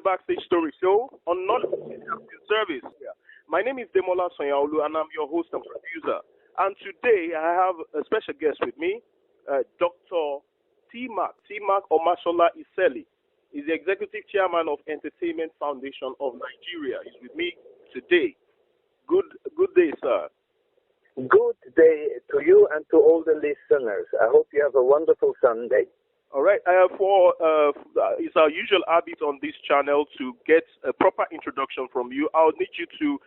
Backstage Story Show on non-commercial service. My name is Demola Sonyaolu, and I'm your host and producer. And today I have a special guest with me, Dr. Mac Omatshola Iseli. He's the Executive Chairman of Entertainment Foundation of Nigeria. He's with me today. Good day, sir. Good day to you and to all the listeners. I hope you have a wonderful Sunday. All right. It's our usual habit on this channel to get a proper introduction from you. I'll need you to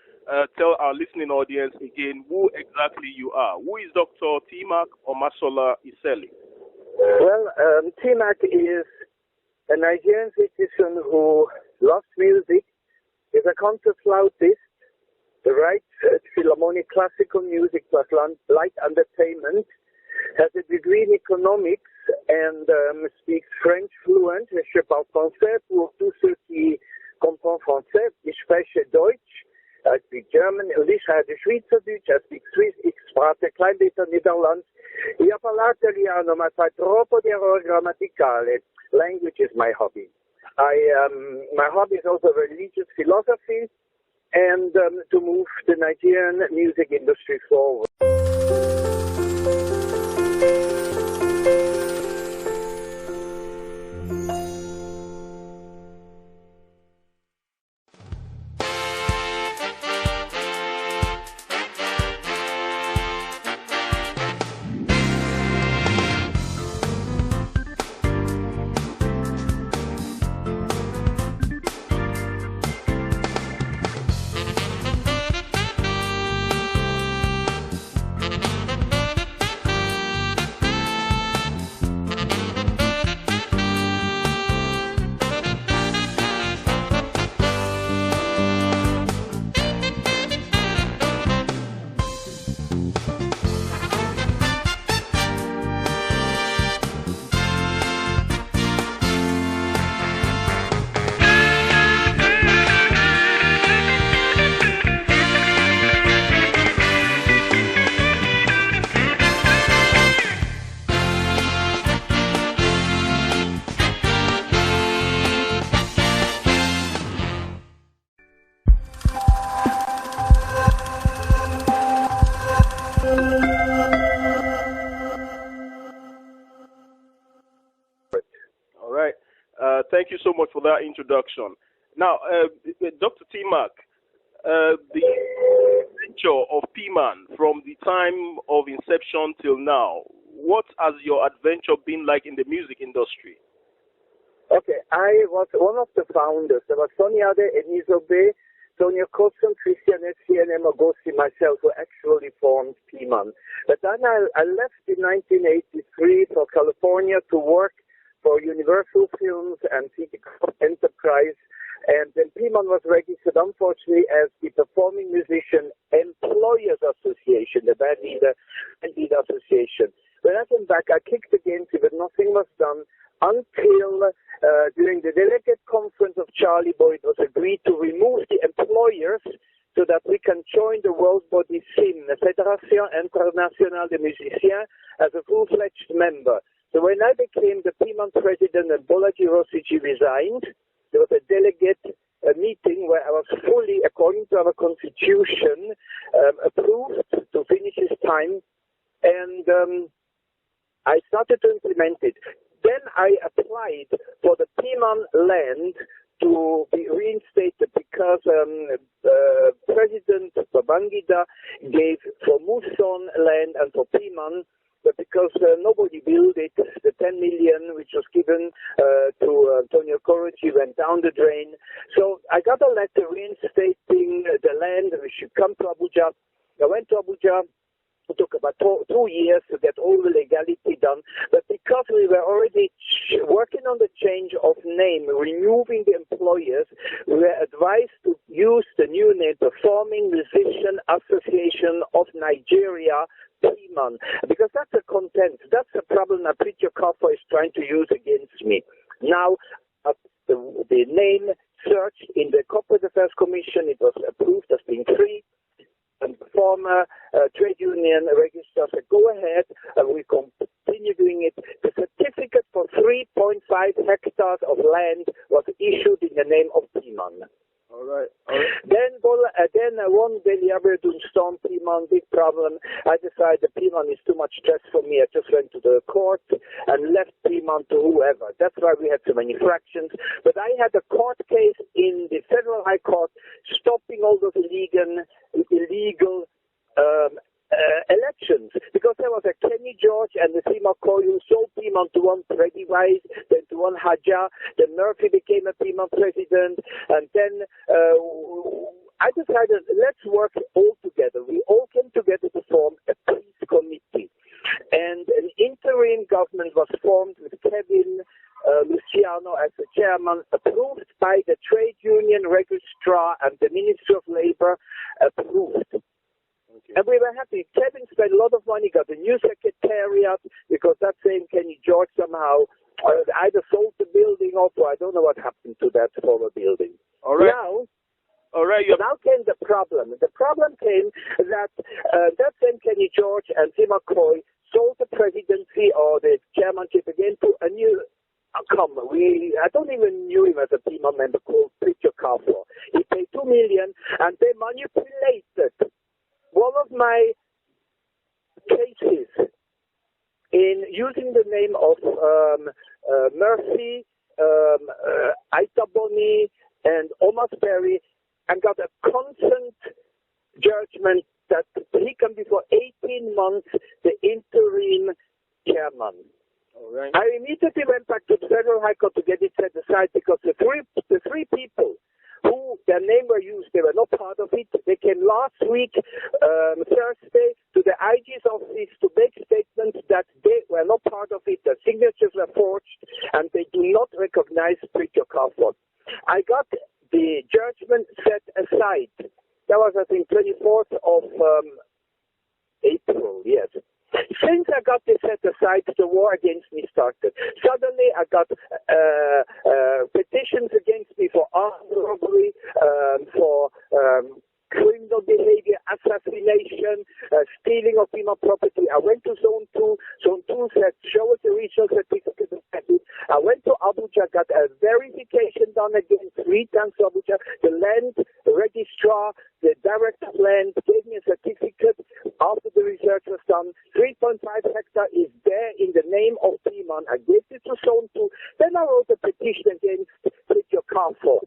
tell our listening audience again who exactly you are. Who is Dr. Mac Omatshola Iseli? Well, Mac is a Nigerian citizen who loves music, is a concert flautist, writes Philharmonic classical music plus light entertainment, has a degree in economics, and speaks French fluent. Je parle français pour tous ceux qui comprennent français. Ich spreche Deutsch. I speak German, English, I have Schweizerdeutsch, I speak Swiss, ich spreche klein bisschen Niederlands. Io parlo italiano, ma fa troppo di errori grammaticali. Language is my hobby. My hobby is also religious philosophy and to move the Nigerian music industry forward. Thank you so much for that introduction. Now, Dr. Mac, the adventure of PMAN from the time of inception till now, what has your adventure been like in the music industry? Okay, I was one of the founders. There was Sonia Enisobe, Sonia Kossen, Christian Essi, and Emma Gossi, myself, who actually formed PMAN. But then I left in 1983 for California to work for Universal Films and City Enterprise, and then PMAN was registered, unfortunately, as the Performing Musician Employers Association, the band leader association. When I came back, I kicked against it, but nothing was done until during the delegate conference of Charlie Boy, it was agreed to remove the employers so that we can join the world body FIM, the Fédération Internationale des Musiciens, as a full-fledged member. So when I became the PMAN president and Bolaji Rosiji resigned, there was a delegate meeting where I was fully, according to our constitution, approved to finish his time, and I started to implement it. Then I applied for the PMAN land to be reinstated because President Babangida gave for Muson land and for PMAN, but because nobody built it, the 10 million which was given to Antonio Correggi went down the drain. So I got a letter reinstating the land. We should come to Abuja. I went to Abuja. It took about 2 years to get all the legality done. But because we were already working on the change of name, removing the employers, we were advised to use the new name, Performing Musician Association of Nigeria, PMAN, because that's the content. That's the problem that Peter Kaffer is trying to use against me. Now, the name searched in the Corporate Affairs Commission, it was approved as being free. And former trade union registrar said, go ahead, and we continue doing it. The certificate for 3.7 hectares of land was issued in the name of PMAN. All right. Then one day, doing storm PMAN, big problem. I decided PMAN is too much stress for me. I just went to the court and left PMAN to whoever. That's why we had so many fractions. But I had a court case in the Federal High Court stopping all those illegal elections, because there was a Kenny George and the Sima Koy who sold PMAN to one Freddy Wise, then to one Haja, then Murphy became a PMAN president, and then I decided, let's work all together. We all came together to form a peace committee, and an interim government was formed with Kevin Luciano as the chairman, approved by the trade union registrar and the Ministry of Labor, approved. And we were happy. Kevin spent a lot of money, got a new secretariat, because that same Kenny George somehow either sold the building off, or I don't know what happened to that former building. All right. Now came the problem. The problem came that that same Kenny George and Tim McCoy sold the presidency or the chairmanship again to a new I don't even knew him as a PMAN member, called Peter Carfor. He paid $2 million, and they manipulated one of my cases in using the name of Murphy, Aitaboni, and Omas Perry, and got a consent judgment that he can be for 18 months the interim chairman. All right. I immediately went back to the Federal High Court to get it set aside, because the three people who their name were used, they were not part of it. They came last week, Thursday, to the IG's office to make statements that they were not part of it. Their signatures were forged, and they do not recognize Preacher Carford. I got the judgment set aside. That was, I think, 24th of April, yes. Since I got this set aside, the war against me started. Suddenly, I got petitions against me for armed robbery, for criminal behavior, assassination, stealing of PMAN property. I went to Zone 2. Zone 2 said, show us the regional certificate of credit. I went to Abuja, got a verification done again 3 times to Abuja. The land registrar, the director of land, gave me a certificate after the research was done. 3.5 hectares is there in the name of PMAN. I gave it to Zone 2. Then I wrote a petition against Preacher Carfor.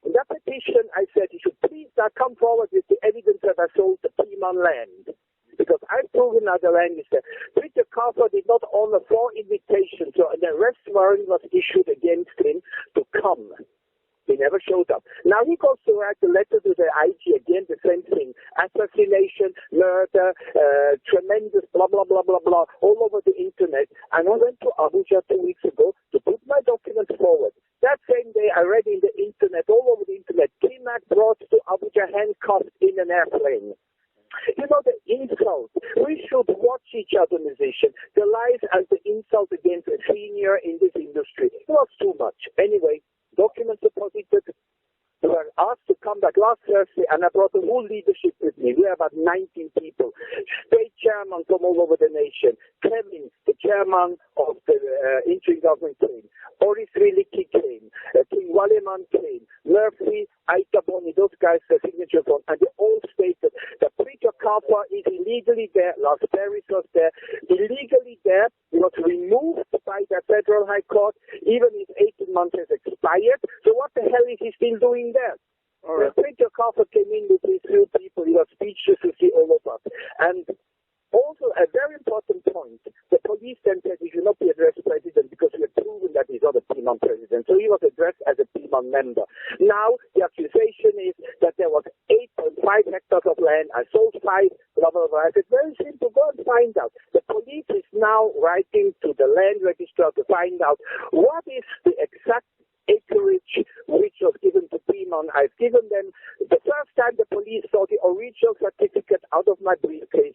In that petition, I said, you should please come forward with the evidence that I sold the PMAN land, because I've proven that the land is there. Preacher Carfor did not honor 4 invitations, so an arrest warrant was issued against him to come. He never showed up. Now he goes to write a letter to the IG again, the same thing. Assassination, murder, tremendous blah, blah, blah, blah, blah, all over the internet. And I went to Abuja 2 weeks ago to put my documents forward. That same day, I read in the internet, all over the internet, PMAC brought to Abuja handcuffed in an airplane. You know, the insult. We should watch each other, musicians. The lies and the insult against a senior in this industry. It was too much. Anyway, documents deposited. We were asked to come back last Thursday, and I brought the whole leadership with me. We are about 19 people. State chairman from all over the nation. Kevin, the chairman of the interim government, came. Oris Riliki came. King Waleman came. Murphy, Aitaboni, those guys, the signature form, and they all stated that Preacher Carfor is illegally there. Last Paris was there. Illegally there. He was removed by the Federal High Court. Even his 18 months has expired. So what the hell is he still doing there? All right. Preacher Carfor came in with these few people. He was speechless to see all of us. And also, a very important point, the police then said he should not be addressed president because we have proven that he's not a PMAN president. So he was addressed as a PMAN member. Now, the accusation is that there was 8.5 hectares of land. I sold 5, blah, blah, blah. I said, very simple, go and find out. The police is now writing to the land registrar to find out what is the exact acreage which was given to PMAN. I've given them, the first time the police saw the original certificate out of my briefcase,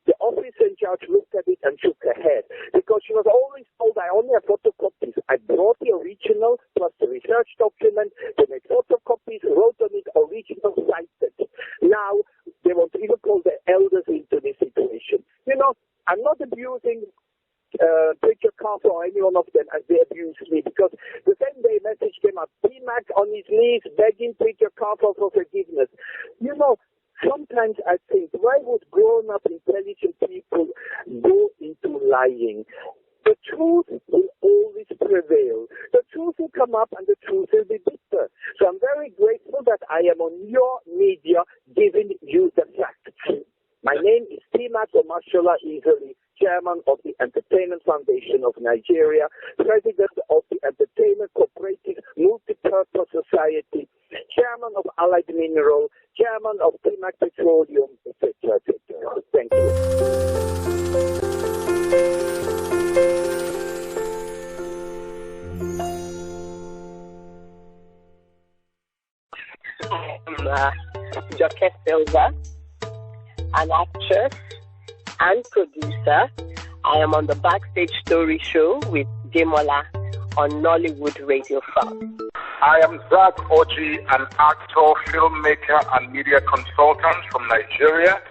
the officer in charge looked at it and shook her head, because she was always told I only have photocopies. I brought the original plus the research document. They made photocopies, wrote on it, original cited. Now they want to even call the elders into this situation. You know, I'm not abusing Preacher Carfor or any one of them as they abuse me, because knees, begging Peter Carter for forgiveness. You know, sometimes I think, why would grown-up, intelligent people go into lying? The truth will always prevail. The truth will come up and the truth will be bitter. So I'm very grateful that I am on your media giving you the facts. My name is Mac Omatshola Iseli, Chairman of the Entertainment Foundation of Nigeria, President of the Entertainment Cooperative Multipurpose Society, Chairman of Allied Mineral, Chairman of PMAN Petroleum, etc., etc. Thank you. Joke Silva, an actress and producer. I am on the Backstage Story Show with Demola on Nollywood Radio 5. I am Zach Oji, an actor, filmmaker, and media consultant from Nigeria.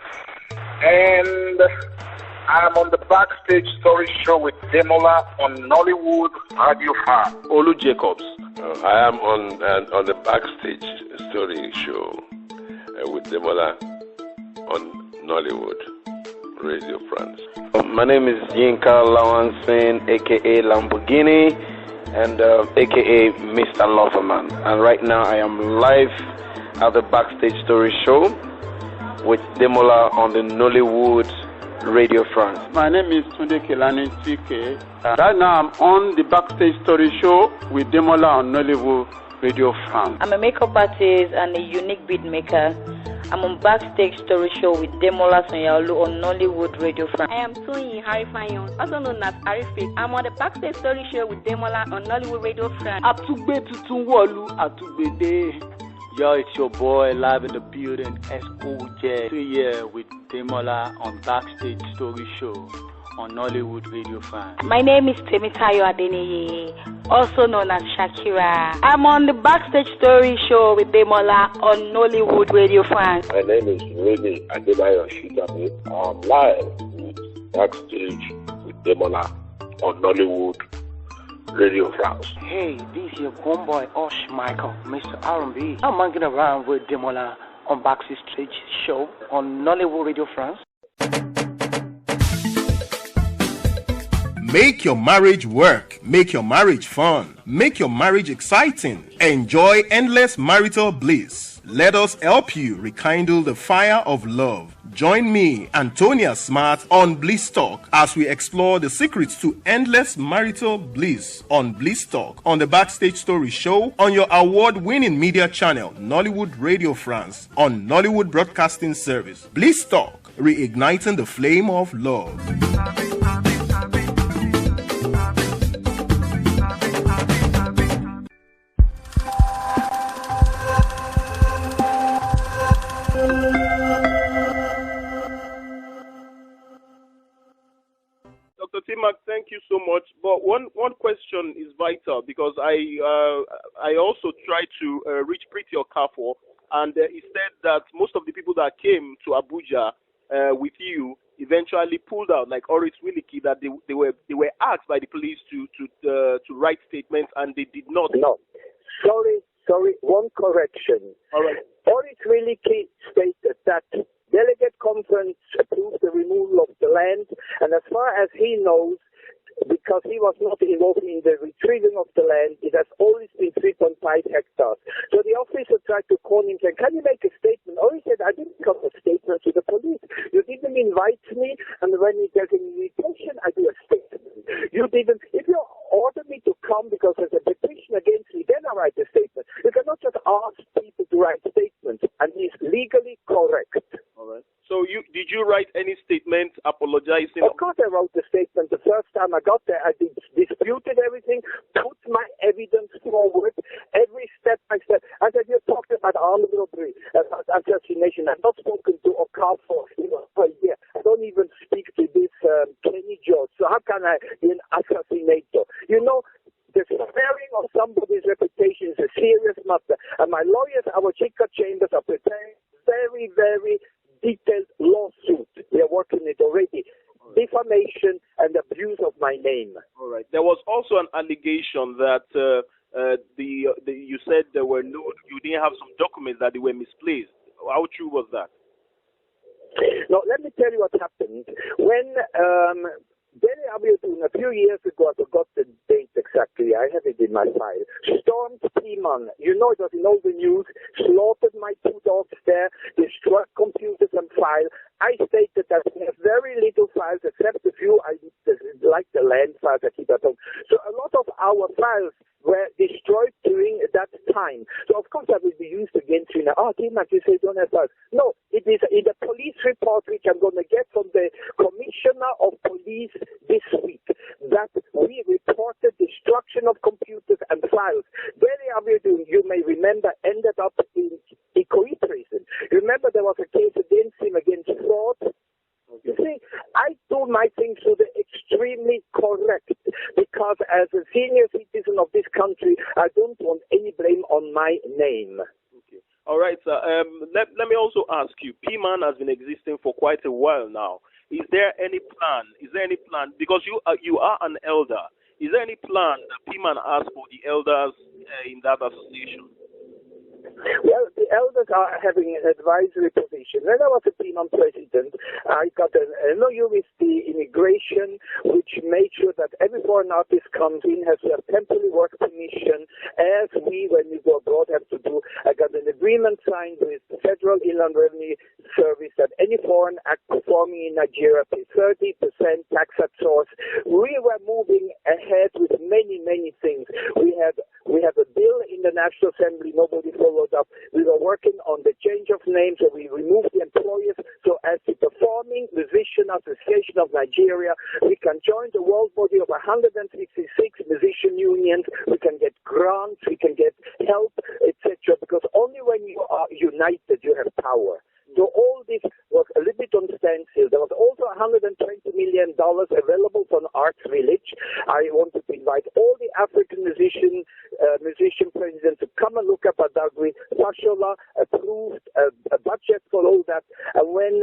And I am on the Backstage Story Show with Demola on Nollywood Radio 5. Olu Jacobs. I am on the Backstage Story Show with Demola on Nollywood Radio France. My name is Yinka Lawansin, aka Lamborghini, and aka Mr. Loverman. And right now I am live at the Backstage Story Show with Demola on the Nollywood Radio France. My name is Tunde Kelani TK. Right now I'm on the Backstage Story Show with Demola on Nollywood Radio France. I'm a makeup artist and a unique beat maker. I'm on Backstage Story Show with Demola Sonyaolu on Nollywood Radio France. I am Tony Harifayon, also known as Arifik. I'm on the Backstage Story Show with Demola on Nollywood Radio France. Atugbe Tutunwolu Atugbede. Yo, it's your boy live in the building, SOJ. 2 years with Demola on Backstage Story Show on Nollywood Radio France. My name is Temitayo Adeneye, also known as Shakira. I'm on the Backstage Story Show with Demola on Nollywood Radio France. My name is Remy Adebayo Shitabe. I'm live with Backstage with Demola on Nollywood Radio France. Hey, this is your homeboy Osh Michael, Mr. R&B. I'm hanging around with Demola on Backstage Show on Nollywood Radio France. Make your marriage work. Make your marriage fun. Make your marriage exciting. Enjoy endless marital bliss. Let us help you rekindle the fire of love. Join me, Antonia Smart, on Bliss Talk as we explore the secrets to endless marital bliss on Bliss Talk on the Backstage Story Show on your award-winning media channel, Nollywood Radio France, on Nollywood Broadcasting Service. Bliss Talk, reigniting the flame of love. Dr. Timac, thank you so much. But one question is vital because I also tried to reach Pretty Okafor, and he said that most of the people that came to Abuja with you eventually pulled out, like Oris Wiliki, that they were asked by the police to write statements and they did not. No, sorry, one correction. All right. Oris Wiliki stated that delegate conference approved the removal of the land, and as far as he knows, because he was not involved in the retrieving of the land, it has always been 3.5 hectares. So the officer tried to call him saying, can you make a statement? Or he said, I didn't come a statement to the police. You didn't invite me, and when there's an invitation, I do a statement. You didn't, if you order me to come because there's a petition against me, then I write a statement. You cannot just ask people to write statements, and he's legally correct. All right. So did you write any statement apologizing? Of course I wrote the statement. The first time I got there, I disputed everything, put my evidence forward, every step by step. I said, you're talking about armed robbery, about assassination. I've not spoken to Okafor for a year. I don't even speak to this Kenny George. So how can I be an assassinator? You know, the sparing of somebody's reputation is a serious matter. And my lawyers, our Chica Chambers, are preparing very, very detailed lawsuit. We are working it already. Defamation and abuse of my name. All right. There was also an allegation that you said you didn't have some documents, that they were misplaced. How true was that? Now, let me tell you what happened. When a few years ago, I forgot the date exactly, I have it in my file, stormed PMAN. You know, it was in all the news, slaughtered my 2 dogs there, destroyed computers and files. I stated that we have very little files, except a few, like the land files I keep at home. So a lot of our files were destroyed during that time. So of course that will be used against you now. Oh, T-Mac, you say you don't have files. No, it is in the police report which I'm going to get from the Commissioner of Police this week, that we reported destruction of computers and files. Very obviously, you may remember, ended up in Ikoyi prison. Remember there was a case against him against fraud. You see, I do my things to the extremely correct, because as a senior citizen of this country, I don't want any blame on my name. Okay. All right, sir. Let me also ask you, PMAN has been existing for quite a while now. Is there any plan? Because you are an elder. Is there any plan that PMAN has for the elders in that association? Well, the elders are having an advisory position. When I was a PMAN president, I got an MOU with the immigration, which made sure that every foreign artist comes in has to have temporary work permission, as we, when we go abroad, have to do. I got an agreement signed with the Federal Inland Revenue Service that any foreign act performing in Nigeria pays 30% tax at source. We were moving ahead with many, many things. We have a bill in the National Assembly, nobody followed up. We were working on the change of names, so we removed the employers. So as the Performing Musician Association of Nigeria, we can join the world body of 166 musician unions. We can get grants, we can get help, etc. Because only when you are united, you have power. So all this was a little bit on standstill. There was also $120 million available from Arts Village. I wanted to invite all the African musician presidents to come and look at Badagry. Fashola approved a budget for all that. And when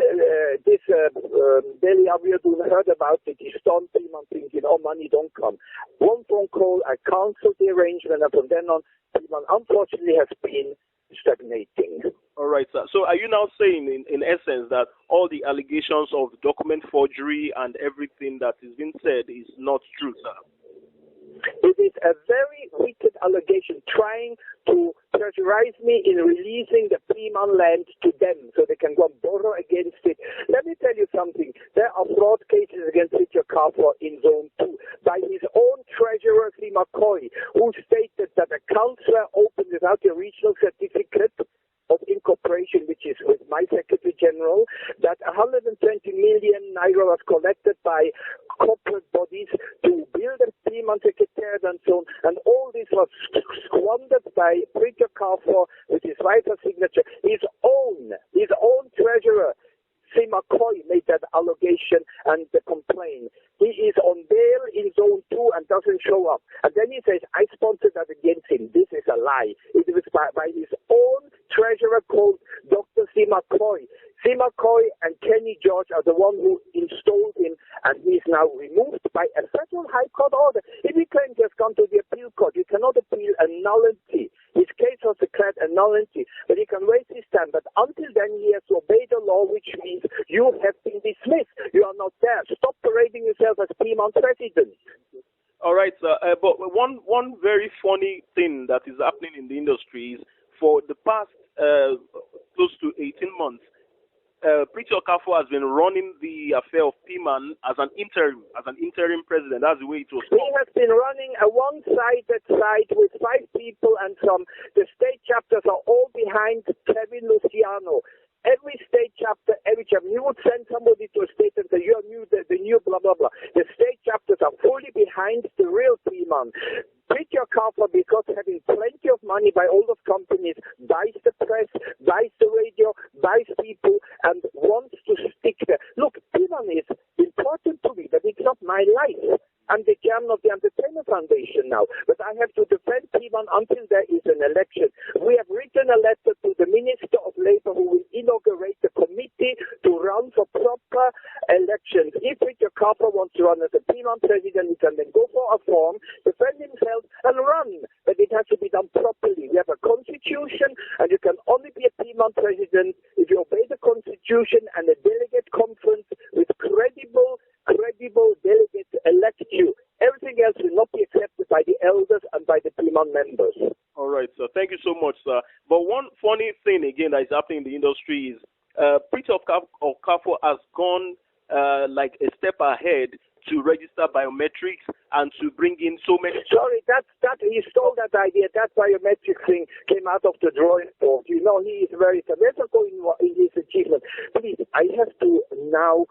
this Deli Abiodun heard about it, he stormed him and thinking, oh, money don't come. One phone call, I canceled the arrangement, and from then on, Piman unfortunately has been stagnating. All right, sir. So are you now saying, in essence, that all the allegations of document forgery and everything that is being said is not true, sir? It is a very wicked allegation, trying to pressurize me in releasing the PMAN land to them so they can go and borrow against it. Let me tell you something. There are fraud cases against Richard Carfor in Zone 2 by his own treasurer, Sima Koi, who stated that accounts were opened without the regional certificate of incorporation, which is with my Secretary General, that 120 million naira was collected by corporate bodies to build a PMAN secretariat and so on, and all this was squandered by Preacher Carfor with his wife's signature. His own treasurer, Sima Koi, made that allegation and the complaint. He is on bail in Zone 2 and doesn't show up. And then he says, I sponsored that against him. This is a lie. It was by his own treasurer called Dr. Sima Koi. Sima Koi and Kenny George are the one who installed him, and he is now removed by a federal high court order. If he claims he has gone to the appeal court, you cannot appeal a nullity. His case was declared a nullity, but he can wait his time. But until then, he has to obey the law, which means you have been dismissed. You are not there. Stop parading yourself as PMAN president. All right, sir. But one very funny thing that is happening in the industry is, for the past close to 18 months, Preacher Carfor has been running the affair of PMAN as an interim president. That's the way it was called. He has been running a one-sided side with 5 people, and the state chapters are all behind Kevin Luciano. Every state chapter, you would send somebody to a state and say, you're new, the new blah, blah, blah. The state chapters are fully behind the real PMAN. Preacher Carfor, because having plenty of money by all those companies, buys the press, buys the radio, buys people, and wants to stick there. Look, PMAN is important to me, but it's not my life. I'm the chairman of the Entertainment Foundation now, but I have to defend PMAN until there is an election. We have written a letter to the Minister of Labour, who will inaugurate the committee to run for proper elections. If Richard Carfor wants to run as a PMAN president, he can then go for a form, defend himself, and run. But it it has to be done properly. We have a constitution, and you can only be a PMAN president if you obey the constitution and the delegate conference with credible delegates elect you. Everything else will not be accepted by the elders and by the PMAN members. All right, sir. Thank you so much, sir. But one funny thing, again, that is happening in the industry is Prince of Kafo has gone like a step ahead to register biometrics and to bring in so many... Sorry, he stole that idea. That biometric thing came out of the drawing board. You know, he is very... Let's not go in his achievement. Please, I have to now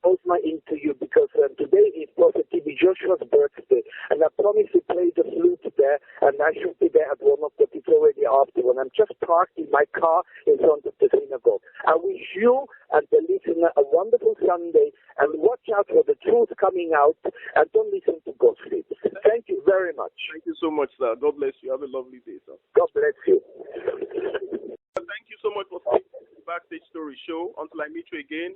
close my interview because today is Prophet TB Joshua's birthday, and I promised to play the flute there, and I should be there at 1 o'clock. It's already after 1. I'm just parked in my car in front of the synagogue. I wish you and the listener a wonderful Sunday, and watch out for the truth coming out, and don't listen to gossip. Thank you very much. Thank you so much, sir. God bless you. Have a lovely day, sir. God bless you. Thank you so much for staying on the Backstage Story Show. Until I meet you again.